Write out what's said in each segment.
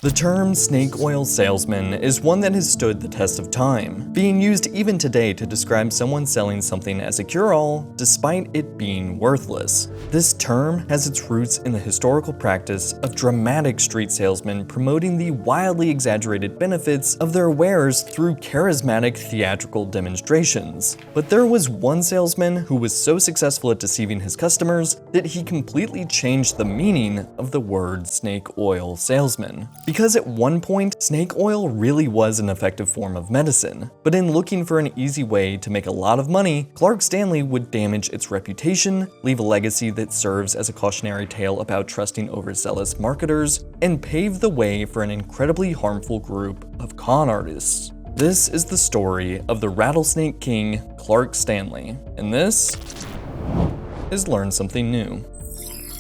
The term snake oil salesman is one that has stood the test of time, being used even today to describe someone selling something as a cure-all despite it being worthless. This term has its roots in the historical practice of dramatic street salesmen promoting the wildly exaggerated benefits of their wares through charismatic theatrical demonstrations. But there was one salesman who was so successful at deceiving his customers that he completely changed the meaning of the word snake oil salesman. Because at one point, snake oil really was an effective form of medicine, but in looking for an easy way to make a lot of money, Clark Stanley would damage its reputation, leave a legacy that serves as a cautionary tale about trusting overzealous marketers, and pave the way for an incredibly harmful group of con artists. This is the story of the Rattlesnake King, Clark Stanley, and this is Learn Something New.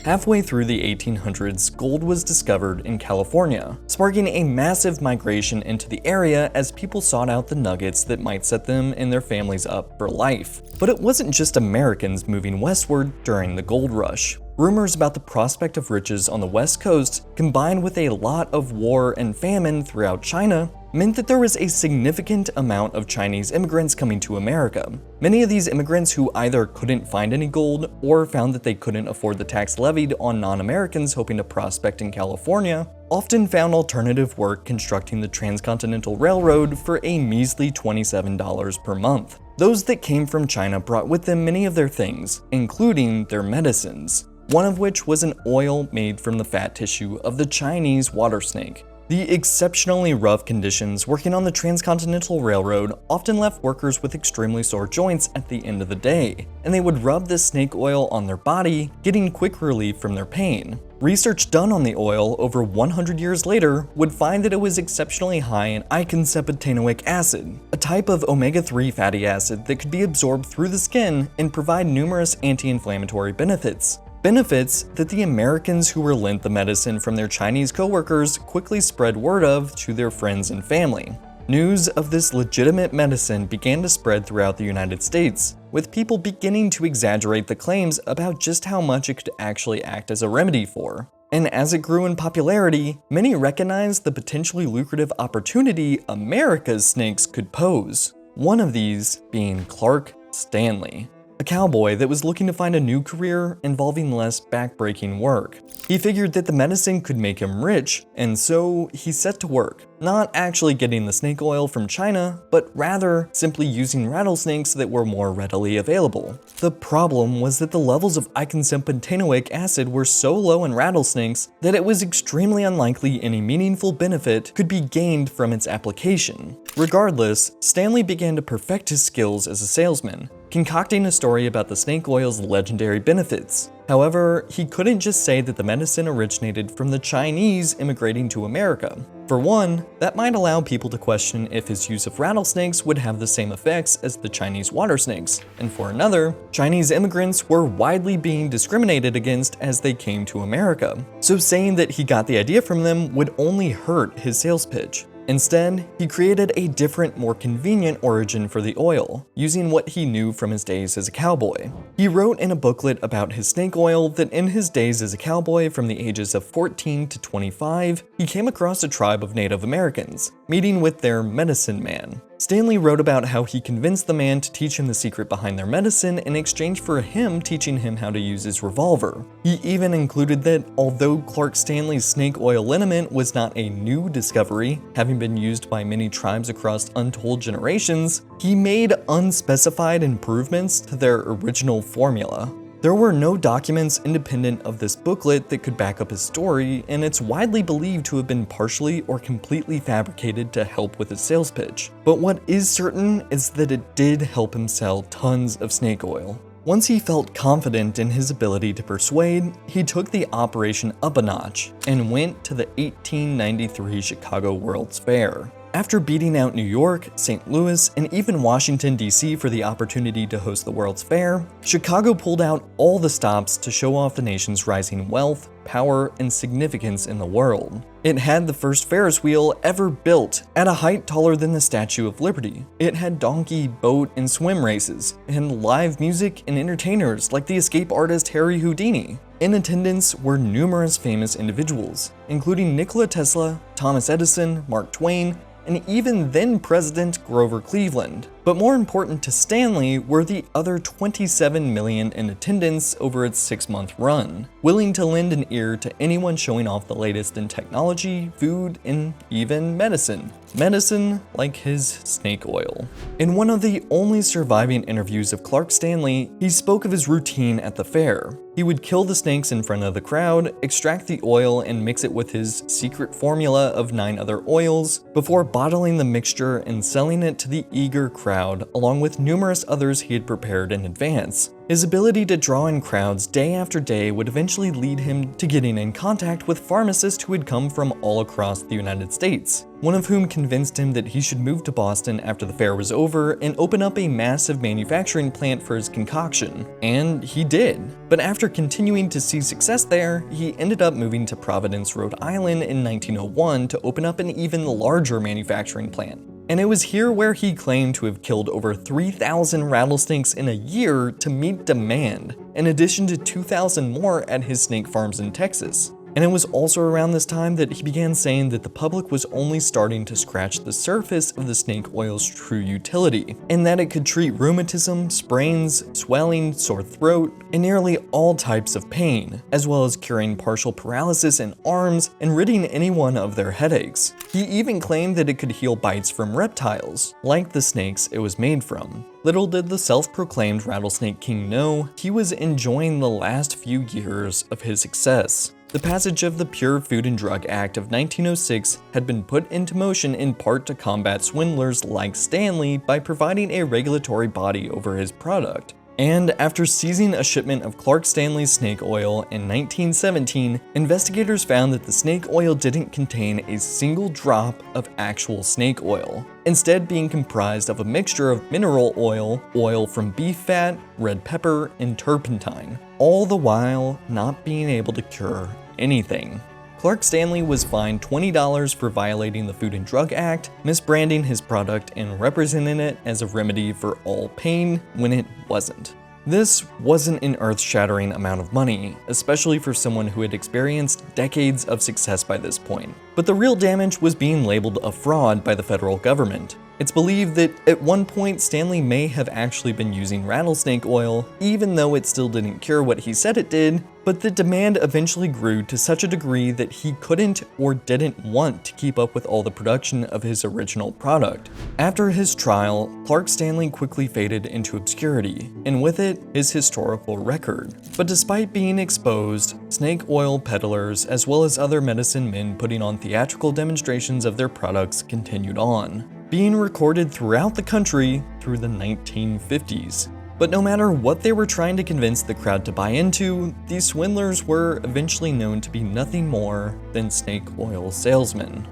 Halfway through the 1800s, gold was discovered in California, sparking a massive migration into the area as people sought out the nuggets that might set them and their families up for life. But it wasn't just Americans moving westward during the gold rush. Rumors about the prospect of riches on the West Coast, combined with a lot of war and famine throughout China, meant that there was a significant amount of Chinese immigrants coming to America. Many of these immigrants who either couldn't find any gold or found that they couldn't afford the tax levied on non-Americans hoping to prospect in California, often found alternative work constructing the Transcontinental Railroad for a measly $27 per month. Those that came from China brought with them many of their things, including their medicines, one of which was an oil made from the fat tissue of the Chinese water snake. The exceptionally rough conditions working on the Transcontinental Railroad often left workers with extremely sore joints at the end of the day, and they would rub this snake oil on their body, getting quick relief from their pain. Research done on the oil over 100 years later would find that it was exceptionally high in eicosapentaenoic acid, a type of omega-3 fatty acid that could be absorbed through the skin and provide numerous anti-inflammatory benefits. Benefits that the Americans who were lent the medicine from their Chinese coworkers quickly spread word of to their friends and family. News of this legitimate medicine began to spread throughout the United States, with people beginning to exaggerate the claims about just how much it could actually act as a remedy for. And as it grew in popularity, many recognized the potentially lucrative opportunity America's snakes could pose. One of these being Clark Stanley, a cowboy that was looking to find a new career involving less backbreaking work. He figured that the medicine could make him rich, and so he set to work, not actually getting the snake oil from China, but rather simply using rattlesnakes that were more readily available. The problem was that the levels of eicosapentaenoic acid were so low in rattlesnakes that it was extremely unlikely any meaningful benefit could be gained from its application. Regardless, Stanley began to perfect his skills as a salesman, concocting a story about the snake oil's legendary benefits. However, he couldn't just say that the medicine originated from the Chinese immigrating to America. For one, that might allow people to question if his use of rattlesnakes would have the same effects as the Chinese water snakes, and for another, Chinese immigrants were widely being discriminated against as they came to America, so saying that he got the idea from them would only hurt his sales pitch. Instead, he created a different, more convenient origin for the oil, using what he knew from his days as a cowboy. He wrote in a booklet about his snake oil that in his days as a cowboy from the ages of 14 to 25, he came across a tribe of Native Americans, meeting with their medicine man. Stanley wrote about how he convinced the man to teach him the secret behind their medicine in exchange for him teaching him how to use his revolver. He even included that although Clark Stanley's snake oil liniment was not a new discovery, having been used by many tribes across untold generations, he made unspecified improvements to their original formula. There were no documents independent of this booklet that could back up his story, and it's widely believed to have been partially or completely fabricated to help with his sales pitch. But what is certain is that it did help him sell tons of snake oil. Once he felt confident in his ability to persuade, he took the operation up a notch and went to the 1893 Chicago World's Fair. After beating out New York, St. Louis, and even Washington, D.C. for the opportunity to host the World's Fair, Chicago pulled out all the stops to show off the nation's rising wealth, power, and significance in the world. It had the first Ferris wheel ever built, at a height taller than the Statue of Liberty. It had donkey, boat, and swim races, and live music and entertainers like the escape artist Harry Houdini. In attendance were numerous famous individuals, including Nikola Tesla, Thomas Edison, Mark Twain, and even then-President Grover Cleveland. But more important to Stanley were the other 27 million in attendance over its 6-month run, willing to lend an ear to anyone showing off the latest in technology, food, and even medicine. Medicine like his snake oil. In one of the only surviving interviews of Clark Stanley, he spoke of his routine at the fair. He would kill the snakes in front of the crowd, extract the oil, and mix it with his secret formula of 9 other oils, before bottling the mixture and selling it to the eager crowd, along with numerous others he had prepared in advance. His ability to draw in crowds day after day would eventually lead him to getting in contact with pharmacists who had come from all across the United States, one of whom convinced him that he should move to Boston after the fair was over and open up a massive manufacturing plant for his concoction. And he did. But after continuing to see success there, he ended up moving to Providence, Rhode Island in 1901 to open up an even larger manufacturing plant. And it was here where he claimed to have killed over 3,000 rattlesnakes in a year to meet demand, in addition to 2,000 more at his snake farms in Texas. And it was also around this time that he began saying that the public was only starting to scratch the surface of the snake oil's true utility, and that it could treat rheumatism, sprains, swelling, sore throat, and nearly all types of pain, as well as curing partial paralysis in arms and ridding anyone of their headaches. He even claimed that it could heal bites from reptiles, like the snakes it was made from. Little did the self-proclaimed rattlesnake king know, he was enjoying the last few years of his success. The passage of the Pure Food and Drug Act of 1906 had been put into motion in part to combat swindlers like Stanley by providing a regulatory body over his product. And after seizing a shipment of Clark Stanley's snake oil in 1917, investigators found that the snake oil didn't contain a single drop of actual snake oil, instead being comprised of a mixture of mineral oil, oil from beef fat, red pepper, and turpentine, all the while not being able to cure anything. Clark Stanley was fined $20 for violating the Food and Drug Act, misbranding his product, and representing it as a remedy for all pain when it wasn't. This wasn't an earth-shattering amount of money, especially for someone who had experienced decades of success by this point. But the real damage was being labeled a fraud by the federal government. It's believed that at one point Stanley may have actually been using rattlesnake oil, even though it still didn't cure what he said it did, but the demand eventually grew to such a degree that he couldn't or didn't want to keep up with all the production of his original product. After his trial, Clark Stanley quickly faded into obscurity, and with it, his historical record. But despite being exposed, snake oil peddlers, as well as other medicine men putting on theatrical demonstrations of their products, continued on, being recorded throughout the country through the 1950s. But no matter what they were trying to convince the crowd to buy into, these swindlers were eventually known to be nothing more than snake oil salesmen.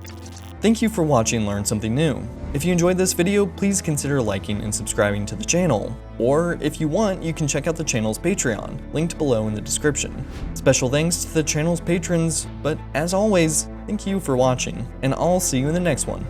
Thank you for watching Learn Something New. If you enjoyed this video, please consider liking and subscribing to the channel. Or if you want, you can check out the channel's Patreon, linked below in the description. Special thanks to the channel's patrons, but as always, thank you for watching, and I'll see you in the next one.